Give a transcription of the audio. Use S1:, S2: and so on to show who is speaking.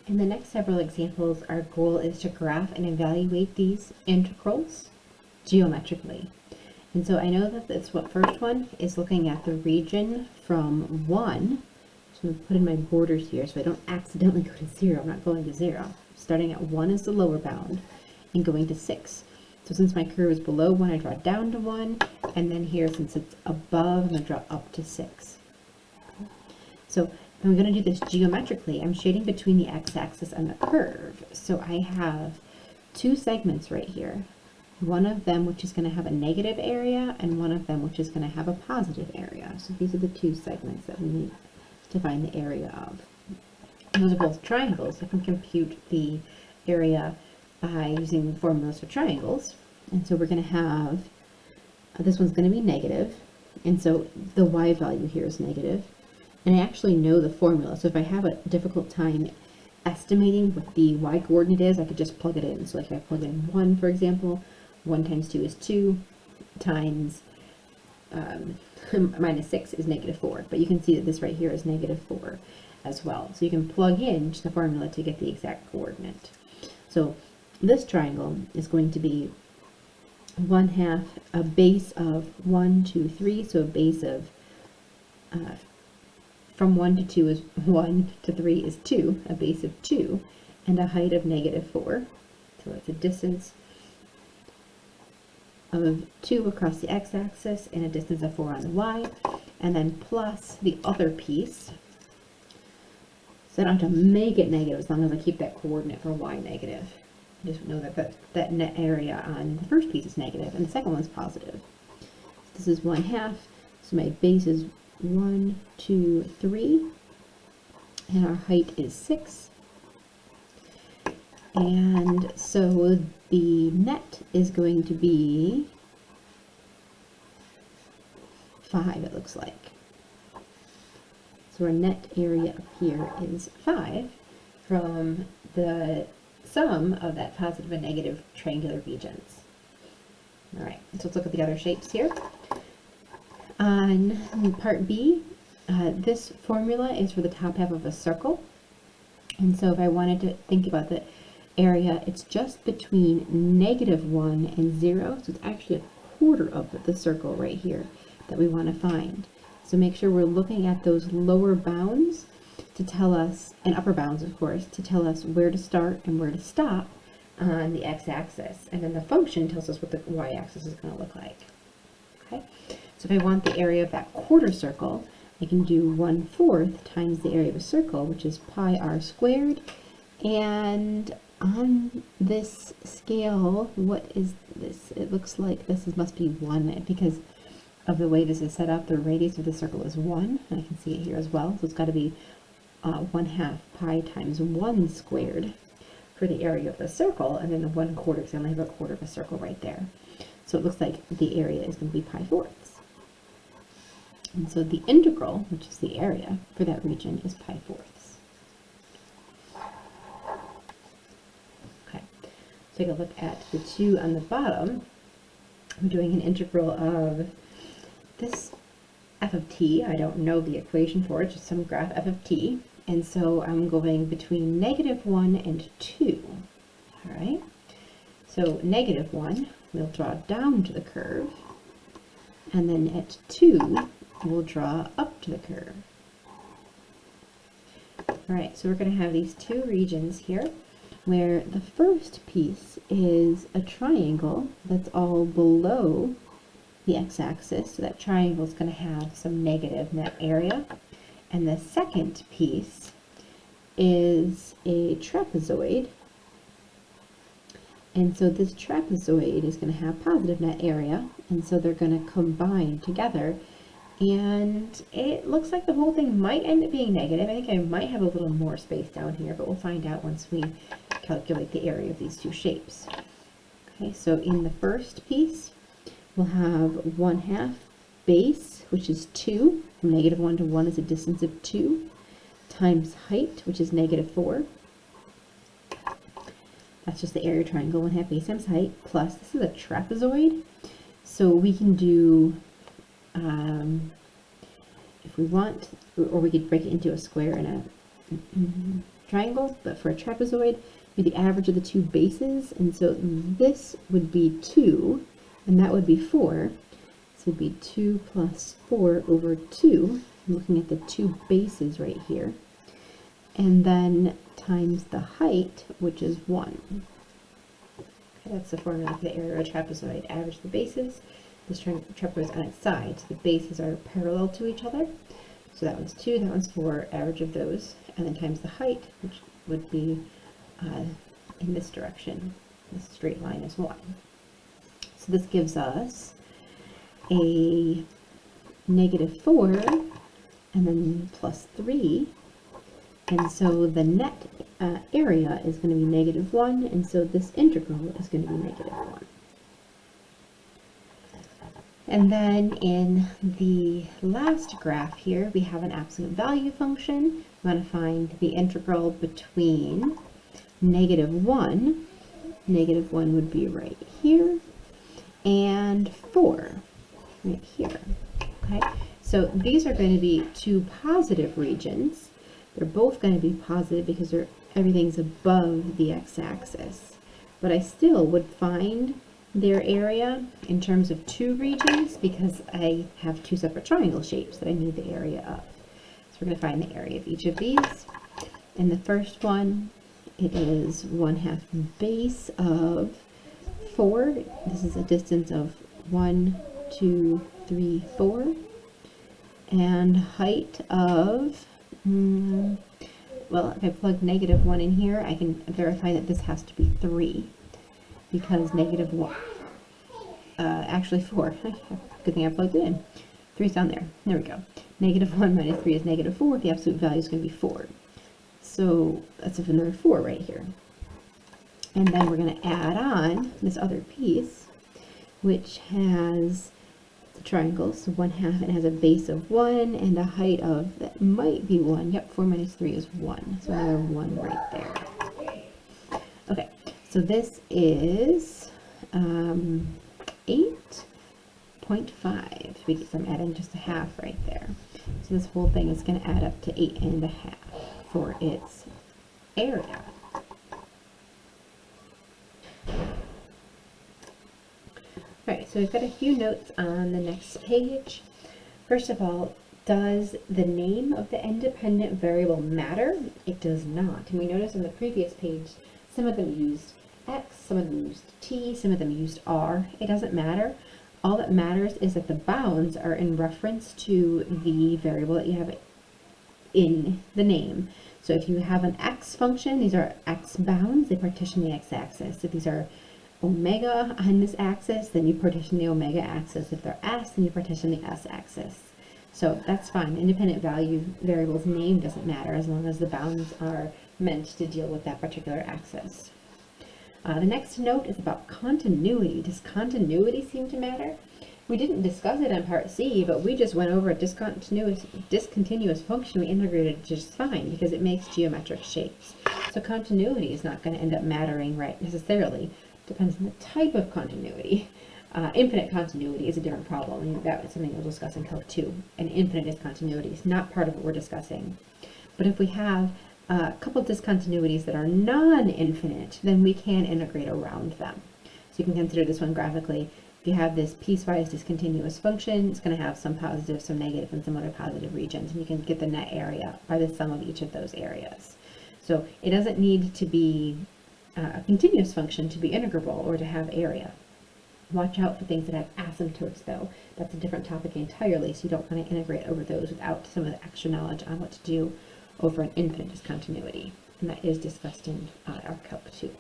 S1: In the next several examples, our goal is to graph and evaluate these integrals geometrically. And so I know that this first one is looking at the region from 1. So I'm going to put in my borders here so I don't accidentally go to 0. I'm not going to 0. Starting at 1 is the lower bound and going to 6. So since my curve is below 1, I draw down to 1. And then here, since it's above, I'm going to draw up to 6. So if I'm going to do this geometrically, I'm shading between the x-axis and the curve. So I have two segments right here. One of them which is going to have a negative area and one of them which is going to have a positive area. So these are the two segments that we need to find the area of. And those are both triangles. I can compute the area by using formulas for triangles. And so we're going to have, this one's going to be negative, and so the y value here is negative. And I actually know the formula, so if I have a difficult time estimating what the y coordinate is, I could just plug it in. So like if I plug in 1, for example, 1 times 2 is 2, times minus 6 is negative 4. But you can see that this right here is negative 4 as well. So you can plug in the formula to get the exact coordinate. So this triangle is going to be 1/2 a base of 1, 2, 3. So a base of from 1 to 2 is 1 to 3 is 2, a base of 2, and a height of negative 4. So it's a distance of 2 across the x-axis and a distance of 4 on the y, and then plus the other piece. So I don't have to make it negative as long as I keep that coordinate for y negative. I just know that that net area on the first piece is negative and the second one's positive. This is 1/2, so my base is 1, 2, 3, and our height is 6. And so the net is going to be 5, it looks like. So our net area up here is 5 from the sum of that positive and negative triangular regions. All right, so let's look at the other shapes here. On part B, this formula is for the top half of a circle. And so if I wanted to think about the area, it's just between -1 and 0. So it's actually a quarter of the circle right here that we want to find. So make sure we're looking at those lower bounds to tell us, and upper bounds of course, to tell us where to start and where to stop on the x-axis. And then the function tells us what the y-axis is going to look like. Okay, so if I want the area of that quarter circle, I can do 1/4 times the area of a circle, which is pi r squared. And on this scale, what is this? It looks like this must be 1 because of the way this is set up. The radius of the circle is 1, and I can see it here as well. So it's got to be 1/2 pi times 1 squared for the area of the circle, and then the 1/4 because I only have a quarter of a circle right there. So it looks like the area is going to be pi fourths. And so the integral, which is the area for that region, is pi fourths. Okay, take a look at the two on the bottom. We're doing an integral of this f of t. I don't know the equation for it, just some graph f of t. And so I'm going between -1 and 2. All right, so -1, we'll draw down to the curve, and then at 2, we'll draw up to the curve. All right, so we're going to have these two regions here, where the first piece is a triangle that's all below the x-axis, so that triangle is going to have some negative net area. And the second piece is a trapezoid, and so this trapezoid is going to have positive net area, and so they're going to combine together, and it looks like the whole thing might end up being negative. I think I might have a little more space down here, but we'll find out once we calculate the area of these two shapes. Okay, so in the first piece, we'll have 1/2 base, which is 2. From -1 to 1 is a distance of 2, times height, which is -4. That's just the area triangle, 1/2 base times height, plus this is a trapezoid. So we can do, if we want, or we could break it into a square and triangles, but for a trapezoid, be the average of the two bases, and so this would be 2, and that would be 4. So it would be 2 plus 4 over 2. I'm looking at the two bases right here. And then times the height, which is 1. Okay, that's the formula for the area of a trapezoid. Average the bases. This trapezoid on its side. So the bases are parallel to each other. So that one's 2, that one's 4, average of those. And then times the height, which would be in this direction. This straight line is 1. So this gives us a -4 and then plus 3. And so the net area is going to be -1, and so this integral is going to be -1. And then in the last graph here, we have an absolute value function. We want to find the integral between -1, -1 would be right here, and 4, right here. Okay, so these are going to be two positive regions. They're both going to be positive because everything's above the x-axis. But I still would find their area in terms of two regions because I have two separate triangle shapes that I need the area of. So we're going to find the area of each of these. In the first one, it is 1/2 base of 4. This is a distance of 1, 2, 3, 4. And height of, well, if I plug -1 in here, I can verify that this has to be 3. Because -1, actually 4. Good thing I plugged it in. 3's down there. There we go. -1 minus 3 is -4. The absolute value is going to be 4. So that's another 4 right here. And then we're going to add on this other piece, which has the triangle. So 1/2, it has a base of 1 and a height of, that might be 1. Yep, 4 minus 3 is 1. So another 1 right there. Okay. So this is 8.5 because I'm adding just a half right there. So this whole thing is going to add up to 8.5 for its area. Alright, so we've got a few notes on the next page. First of all, does the name of the independent variable matter? It does not. And we noticed on the previous page, some of them used X, some of them used T, some of them used R. It doesn't matter. All that matters is that the bounds are in reference to the variable that you have in the name. So if you have an X function, these are X bounds, they partition the X axis. If these are omega on this axis, then you partition the omega axis. If they're S, then you partition the S axis. So that's fine. Independent value variable's name doesn't matter as long as the bounds are meant to deal with that particular axis. The next note is about continuity. Does continuity seem to matter? We didn't discuss it in part C, but we just went over a discontinuous function we integrated just fine because it makes geometric shapes. So continuity is not going to end up mattering right necessarily. Depends on the type of continuity. Infinite continuity is a different problem, and that is something we'll discuss in Calc 2. And infinite discontinuity is not part of what we're discussing. But if we have a couple discontinuities that are non-infinite, then we can integrate around them. So you can consider this one graphically. If you have this piecewise discontinuous function, it's going to have some positive, some negative, and some other positive regions. And you can get the net area by the sum of each of those areas. So it doesn't need to be a continuous function to be integrable or to have area. Watch out for things that have asymptotes, though. That's a different topic entirely, so you don't want to integrate over those without some of the extra knowledge on what to do over an infinite discontinuity. And that is discussed in our Calc 2.